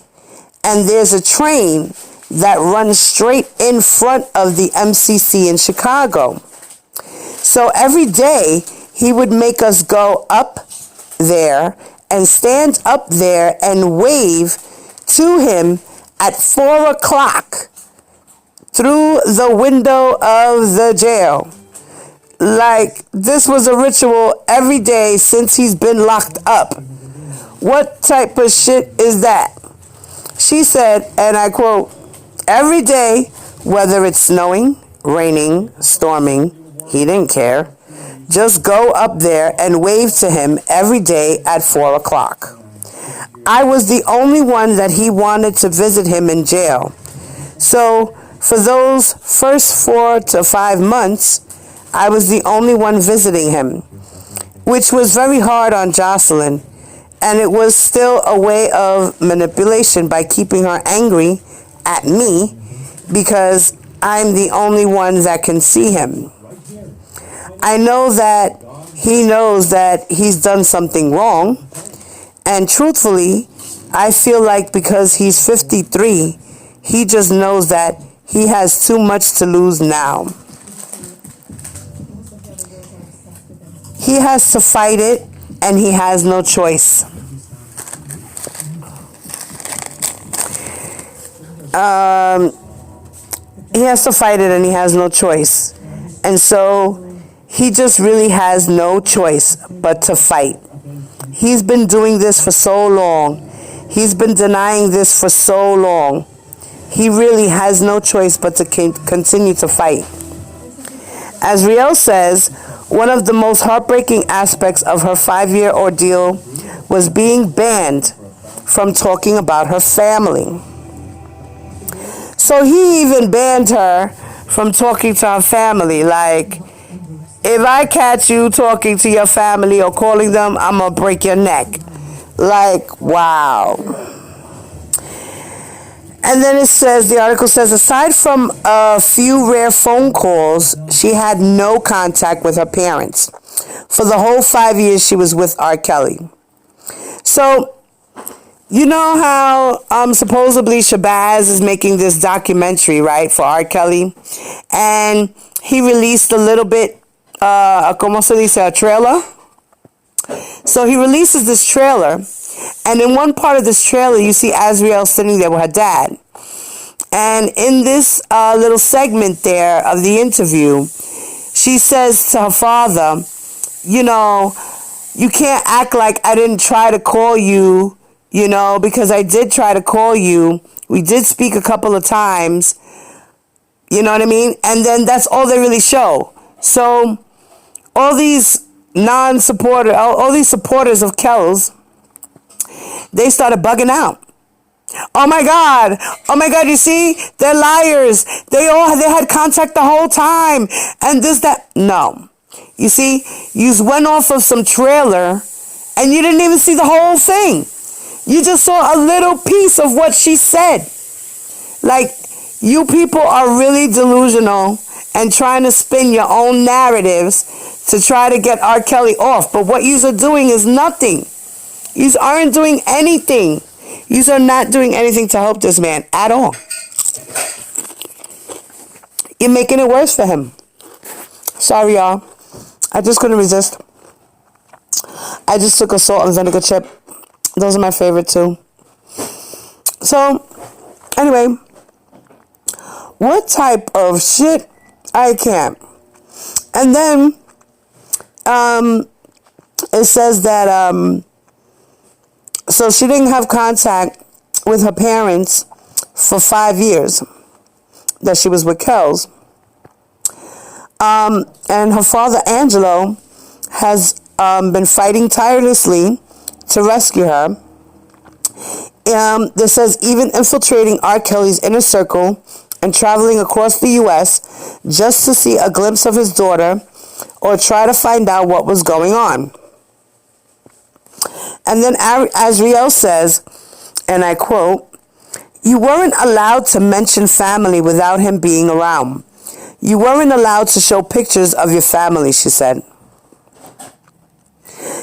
and there's a train that runs straight in front of the MCC in Chicago. So every day he would make us go up there and stand up there and wave to him at 4 o'clock through the window of the jail. Like, this was a ritual every day since he's been locked up. What type of shit is that? She said, and I quote, every day, whether it's snowing, raining, storming, he didn't care. Just go up there and wave to him every day at 4 o'clock. I was the only one that he wanted to visit him in jail. So for those first 4 to 5 months, I was the only one visiting him, which was very hard on Jocelyn, and it was still a way of manipulation by keeping her angry at me because I'm the only one that can see him. I know that he knows that he's done something wrong, and truthfully, I feel like because he's 53, he just knows that he has too much to lose now. He has to fight it, and he has no choice. He has to fight it, and he has no choice. And so he just really has no choice but to fight. He's been doing this for so long. He's been denying this for so long. He really has no choice but to continue to fight. Azriel says, one of the most heartbreaking aspects of her 5-year ordeal was being banned from talking about her family. So he even banned her from talking to her family. Like, if I catch you talking to your family or calling them, I'm going to break your neck. Like, wow. And then it says, the article says, aside from a few rare phone calls, she had no contact with her parents for the whole 5 years she was with R. Kelly. So, You know how supposedly Shabazz is making this documentary, right, for R. Kelly, and he released a little bit, como se dice, a trailer. So he releases this trailer, and in one part of this trailer, you see Azriel sitting there with her dad. And in this little segment there of the interview, she says to her father, you know, you can't act like I didn't try to call you, you know, because I did try to call you. We did speak a couple of times. You know what I mean? And then that's all they really show. So all these all these supporters of Kells, they started bugging out. Oh my God, you see? They're liars. They had contact the whole time. And this, that. No. You see, you went off of some trailer and you didn't even see the whole thing. You just saw a little piece of what she said. Like, you people are really delusional and trying to spin your own narratives to try to get R. Kelly off. But what you are doing is nothing. You aren't doing anything. You are not doing anything to help this man at all. You're making it worse for him. Sorry, y'all. I just couldn't resist. I just took a salt and vinegar chip. Those are my favorite too. So, anyway, what type of shit? I can't. And then, it says that, so she didn't have contact with her parents for 5 years that she was with Kells. And her father, Angelo, has been fighting tirelessly to rescue her. This says even infiltrating R. Kelly's inner circle and traveling across the U.S. just to see a glimpse of his daughter or try to find out what was going on. And then Azriel says, and I quote, "You weren't allowed to mention family without him being around. You weren't allowed to show pictures of your family," she said.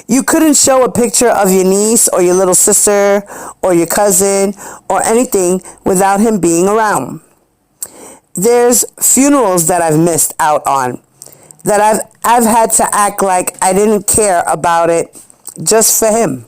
"You couldn't show a picture of your niece or your little sister or your cousin or anything without him being around. There's funerals that I've missed out on, that I've had to act like I didn't care about it just for him.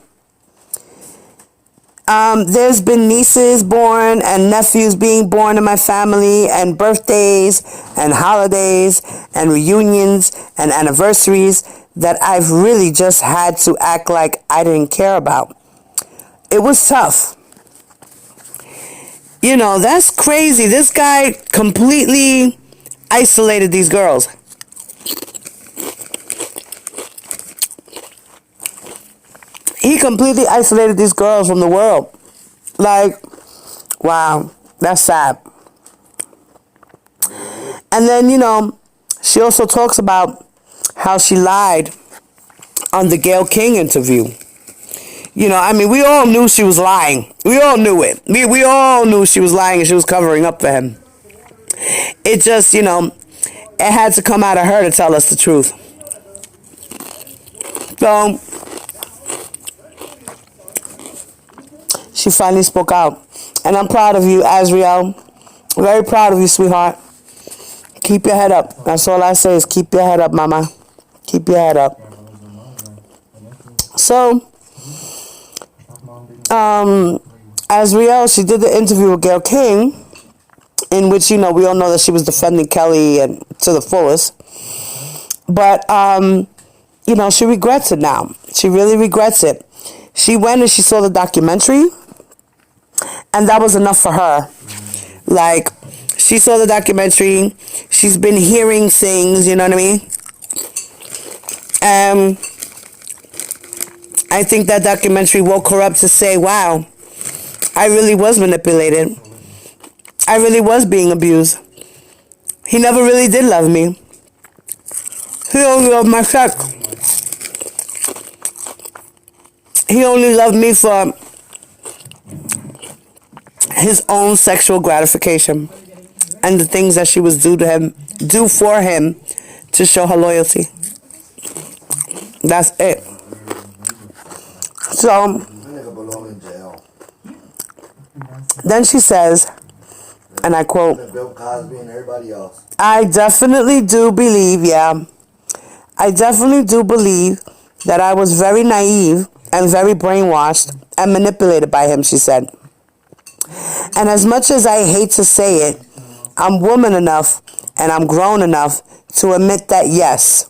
There's been nieces born and nephews being born in my family, and birthdays and holidays and reunions and anniversaries that I've really just had to act like I didn't care about. It was tough." You know, that's crazy. This guy completely isolated these girls. He completely isolated these girls from the world. Like, wow, that's sad. And then, you know, she also talks about how she lied on the Gayle King interview. You know, I mean, we all knew she was lying. We all knew it. We all knew she was lying and she was covering up for him. It just, you know, it had to come out of her to tell us the truth. So she finally spoke out. And I'm proud of you, Azriel. Very proud of you, sweetheart. Keep your head up. That's all I say is keep your head up, mama. Keep your head up. So, Azriel, she did the interview with Gayle King, in which, you know, we all know that she was defending Kelly and to the fullest. But, you know, she regrets it now. She really regrets it. She went and she saw the documentary, and that was enough for her. Like, she saw the documentary. She's been hearing things, you know what I mean? I think that documentary woke her up to say, wow, I really was manipulated. I really was being abused. He never really did love me. He only loved my sex. He only loved me for his own sexual gratification and the things that she was do for him to show her loyalty. That's it. So, Then she says, and I quote, Bill Cosby and everybody else. I definitely do believe, I definitely do believe that I was very naive and very brainwashed and manipulated by him, she said. And as much as I hate to say it, I'm woman enough and I'm grown enough to admit that yes,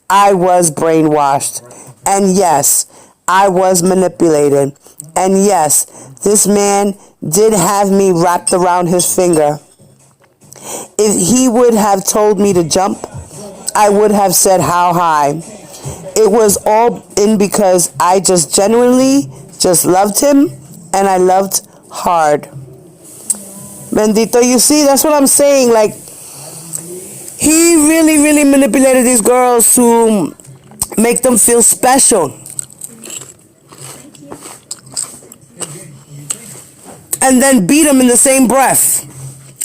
I was brainwashed. And yes, I was manipulated. And yes, this man did have me wrapped around his finger. If he would have told me to jump, I would have said how high. It was all in because I just genuinely just loved him and I loved hard. Bendito, you see, that's what I'm saying. Like, he really, really manipulated these girls to make them feel special. And then beat them in the same breath.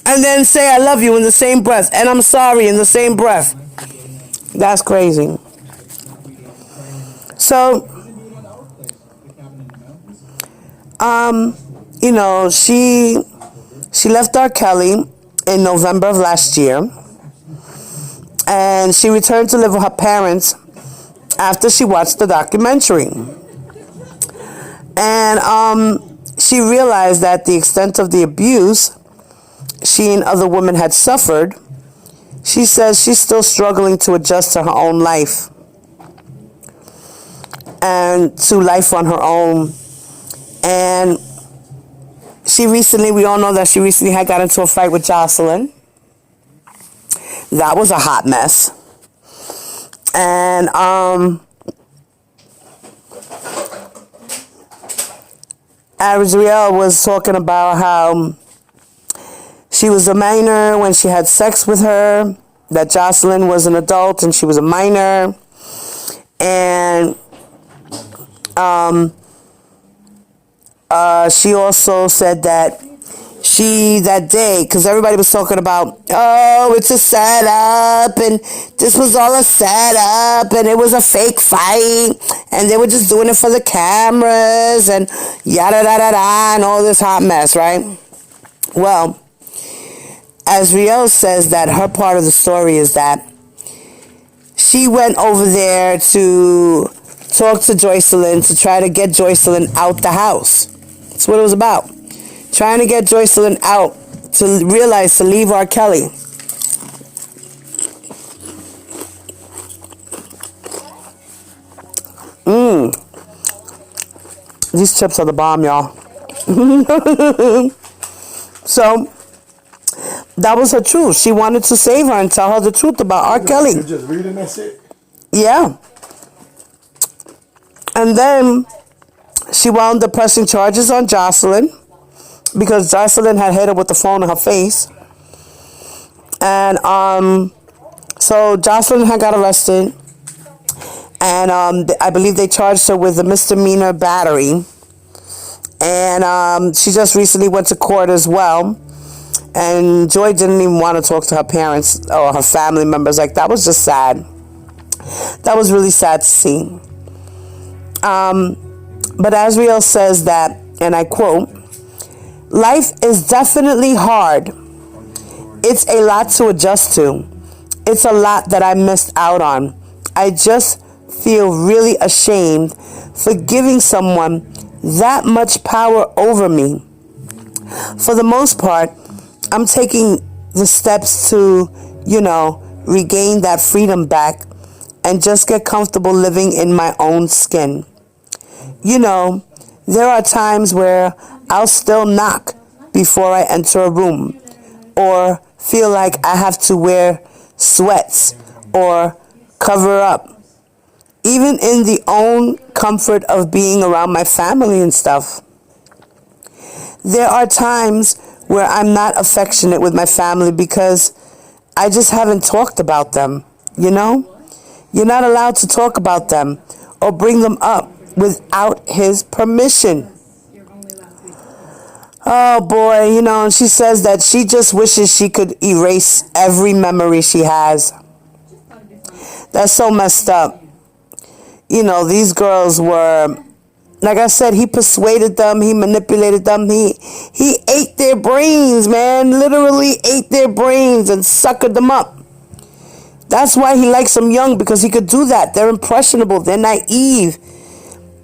And then say I love you in the same breath. And I'm sorry in the same breath. That's crazy. So, you know, she left R. Kelly in November of last year. And she returned to live with her parents after she watched the documentary. And she realized that the extent of the abuse she and other women had suffered, she says she's still struggling to adjust to her own life and to life on her own. And we all know that she recently had got into a fight with Jocelyn. That was a hot mess. And Azriel was talking about how she was a minor when she had sex with her, that Jocelyn was an adult and she was a minor. And she also said that that day, because everybody was talking about, oh, it's a setup, and this was all a setup, and it was a fake fight, and they were just doing it for the cameras, and yada da da da, and all this hot mess, right? Well, Azriel says that her part of the story is that she went over there to talk to Joycelyn to try to get Joycelyn out the house. That's what it was about. Trying to get Joycelyn out to realize to leave R. Kelly. These chips are the bomb, y'all. So, that was her truth. She wanted to save her and tell her the truth about R. Kelly. You just reading that shit? Yeah. And then she wound up pressing charges on Jocelyn because Jocelyn had hit her with the phone in her face. And so Jocelyn had got arrested. And I believe they charged her with a misdemeanor battery. And she just recently went to court as well. And Joy didn't even want to talk to her parents or her family members. Like, that was just sad. That was really sad to see. But Azriel says that, and I quote, life is definitely hard. It's a lot to adjust to. It's a lot that I missed out on. I just feel really ashamed for giving someone that much power over me. For the most part, I'm taking the steps to, regain that freedom back and just get comfortable living in my own skin. There are times where I'll still knock before I enter a room, or feel like I have to wear sweats or cover up, even in the own comfort of being around my family and stuff. There are times where I'm not affectionate with my family because I just haven't talked about them, You're not allowed to talk about them or bring them up without his permission. Oh boy, and she says that she just wishes she could erase every memory she has. That's so messed up. These girls were like I said, he persuaded them, he manipulated them, he ate their brains, man. Literally ate their brains and suckered them up. That's why he likes them young, because he could do that. They're impressionable, they're naive.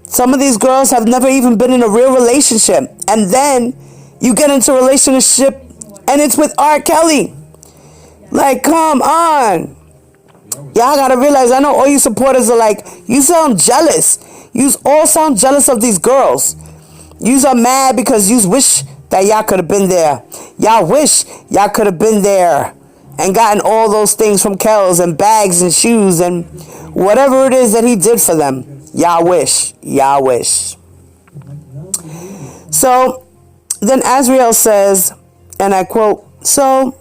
Some of these girls have never even been in a real relationship. And then you get into a relationship and it's with R. Kelly. Like, come on. Y'all gotta realize, I know all you supporters are like, you sound jealous. You all sound jealous of these girls. You are mad because you wish that y'all could have been there. Y'all wish y'all could have been there and gotten all those things from Kells and bags and shoes and whatever it is that he did for them. Y'all wish. Y'all wish. So then Azriel says, and I quote, "So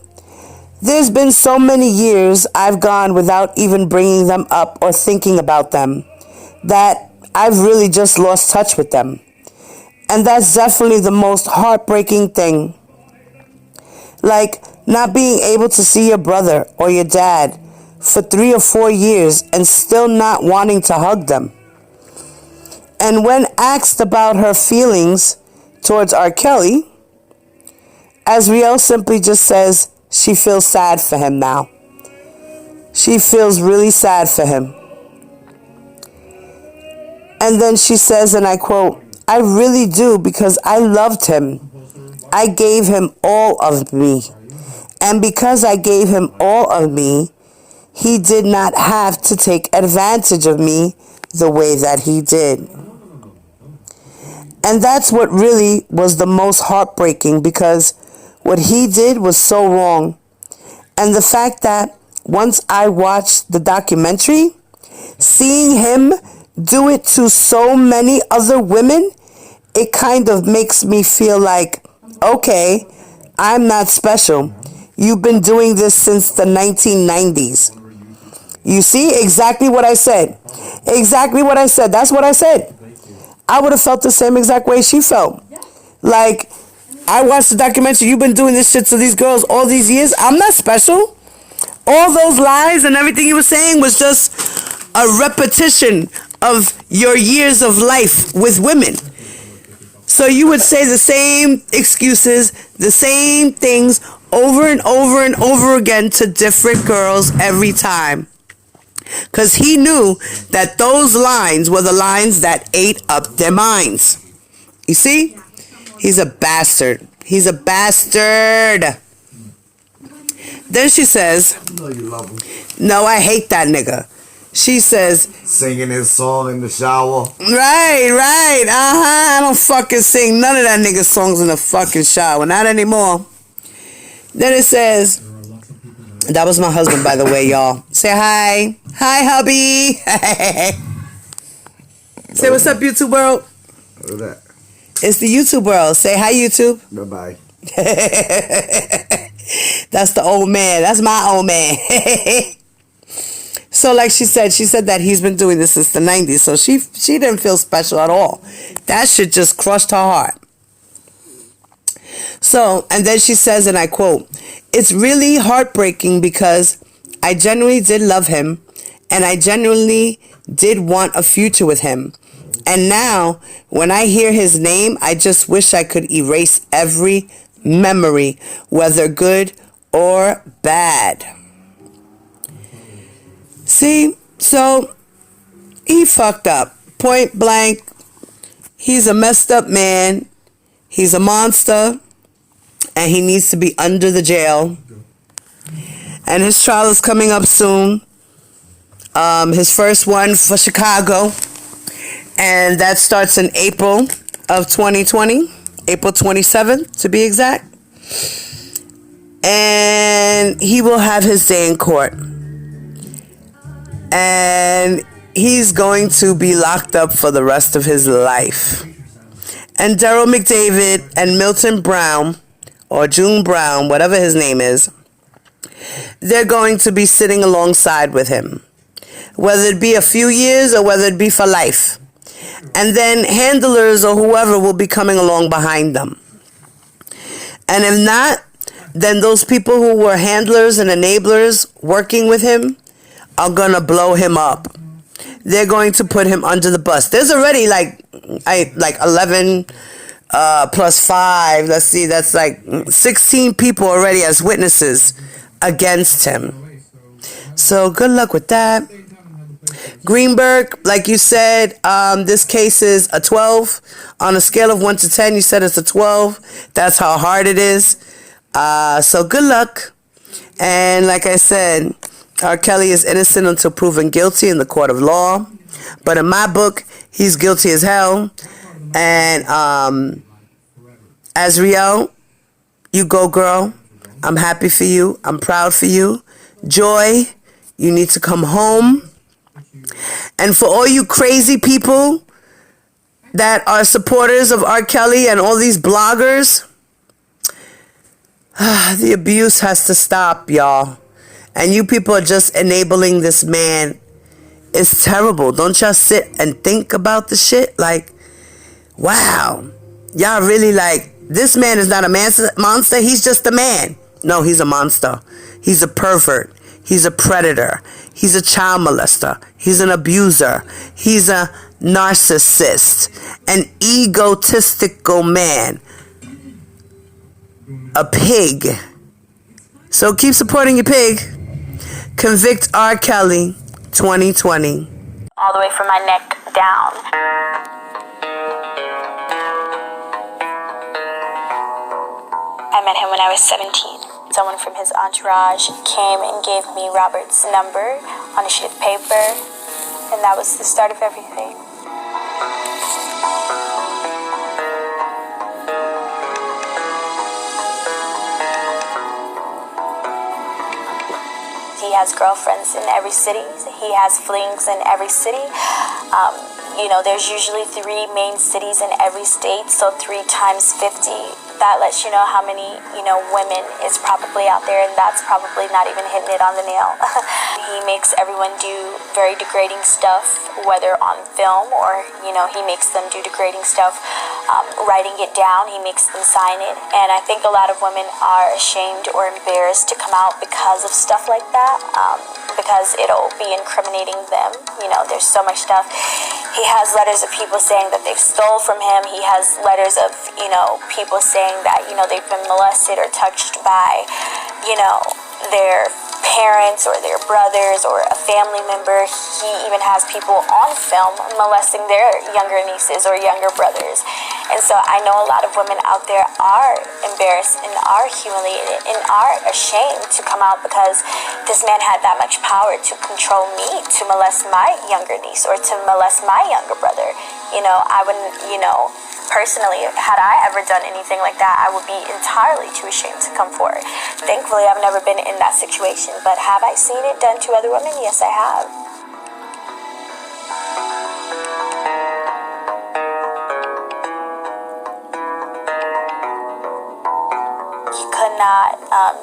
there's been so many years I've gone without even bringing them up or thinking about them that I've really just lost touch with them. And that's definitely the most heartbreaking thing. Like not being able to see your brother or your dad for 3 or 4 years and still not wanting to hug them." And when asked about her feelings towards R. Kelly, Azriel simply just says she feels sad for him now. She feels really sad for him. And then she says, and I quote, "I really do, because I loved him. I gave him all of me. And because I gave him all of me, he did not have to take advantage of me the way that he did." And that's what really was the most heartbreaking, because what he did was so wrong. And the fact that once I watched the documentary, seeing him do it to so many other women, it kind of makes me feel like, okay, I'm not special. You've been doing this since the 1990s. You see, exactly what I said. Exactly what I said. That's what I said. I would have felt the same exact way she felt. Like, I watched the documentary. You've been doing this shit to these girls all these years. I'm not special. All those lies and everything you were saying was just a repetition of your years of life with women. So you would say the same excuses, the same things over and over and over again to different girls every time. Because he knew that those lines were the lines that ate up their minds. You see? He's a bastard. He's a bastard. Then she says, No, you love him. "No, I hate that nigga." She says, Singing his song in the shower. Right. I don't fucking sing none of that nigga's songs in the fucking shower. Not anymore. Then it says, that was my husband, by the way, y'all. Say hi. Hi, hubby. Say what's up, YouTube world. What's that? It's the YouTube world. Say hi, YouTube. Bye-bye. That's the old man. That's my old man. So like she said that he's been doing this since the 90s. So she didn't feel special at all. That shit just crushed her heart. So, and then she says, and I quote, "It's really heartbreaking because I genuinely did love him and I genuinely did want a future with him. And now when I hear his name, I just wish I could erase every memory, whether good or bad." See, so he fucked up. Point blank. He's a messed up man. He's a monster. And he needs to be under the jail. And his trial is coming up soon. His first one for Chicago. And that starts in April of 2020. April 27th, to be exact. And he will have his day in court. And he's going to be locked up for the rest of his life. And Daryl McDavid and Milton Brown, or June Brown, whatever his name is, they're going to be sitting alongside with him, whether it be a few years or whether it be for life. And then handlers or whoever will be coming along behind them. And if not, then those people who were handlers and enablers working with him are going to blow him up. They're going to put him under the bus. There's already like like 11 plus 5. Let's see, that's like 16 people already as witnesses against him. So good luck with that. Greenberg, like you said, this case is a 12. On a scale of 1 to 10, you said it's a 12. That's how hard it is. So good luck. And like I said, R. Kelly is innocent until proven guilty in the court of law. But in my book, he's guilty as hell. And Azriel, you go, girl. I'm happy for you. I'm proud for you. Joy, you need to come home. And for all you crazy people that are supporters of R. Kelly and all these bloggers, the abuse has to stop, y'all. And you people are just enabling this man. It's terrible. Don't y'all sit and think about the shit? Like, wow. Y'all really like, this man is not a monster. He's just a man. No, he's a monster. He's a pervert. He's a predator. He's a child molester. He's an abuser. He's a narcissist. An egotistical man. A pig. So keep supporting your pig. Convict R. Kelly 2020. All the way from my neck down. I met him when I was 17. Someone from his entourage came and gave me Robert's number on a sheet of paper, and that was the start of everything. He has girlfriends in every city. He has flings in every city. There's usually 3 main cities in every state, so 3 times 50. That lets you know how many, women is probably out there, and that's probably not even hitting it on the nail. He makes everyone do very degrading stuff, whether on film or, he makes them do degrading stuff. Writing it down, he makes them sign it. And I think a lot of women are ashamed or embarrassed to come out because of stuff like that, because it'll be incriminating them. There's so much stuff. He has letters of people saying that they've stole from him. He has letters of, people saying that, they've been molested or touched by, their parents or their brothers or a family member. He even has people on film molesting their younger nieces or younger brothers. And so I know a lot of women out there are embarrassed and are humiliated and are ashamed to come out because this man had that much power to control me, to molest my younger niece or to molest my younger brother. I wouldn't, personally, had I ever done anything like that, I would be entirely too ashamed to come forward. Thankfully, I've never been in that situation, but have I seen it done to other women? Yes, I have. You could not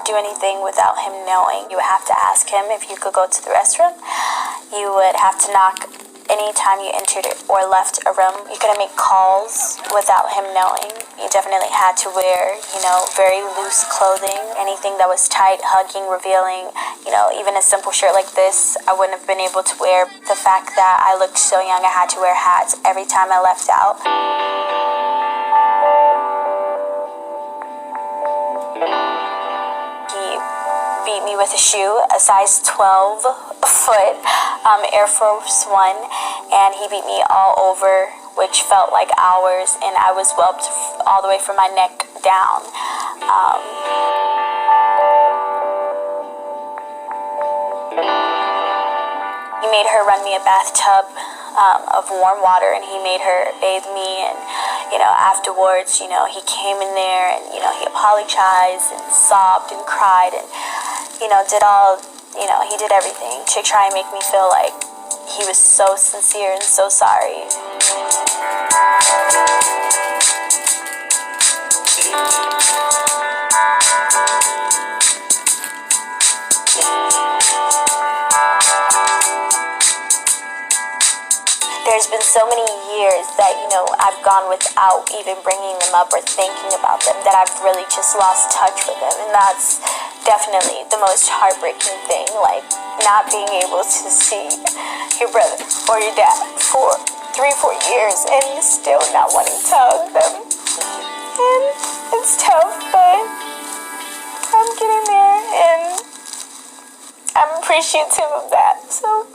do anything without him knowing. You would have to ask him if you could go to the restroom. You would have to knock anytime you entered or left a room. You couldn't make calls without him knowing. You definitely had to wear, very loose clothing. Anything that was tight, hugging, revealing, even a simple shirt like this, I wouldn't have been able to wear. The fact that I looked so young, I had to wear hats every time I left out. Beat me with a shoe, a size 12 foot Air Force One, and he beat me all over, which felt like hours, and I was whelped all the way from my neck down. He made her run me a bathtub of warm water, and he made her bathe me, and afterwards, he came in there and he apologized and sobbed and cried and did all, he did everything to try and make me feel like he was so sincere and so sorry. There's been so many years that, I've gone without even bringing them up or thinking about them, that I've really just lost touch with them. And that's definitely the most heartbreaking thing, like not being able to see your brother or your dad for 3-4 years and still not wanting to hug them. And it's tough, but I'm getting there and I'm appreciative of that. So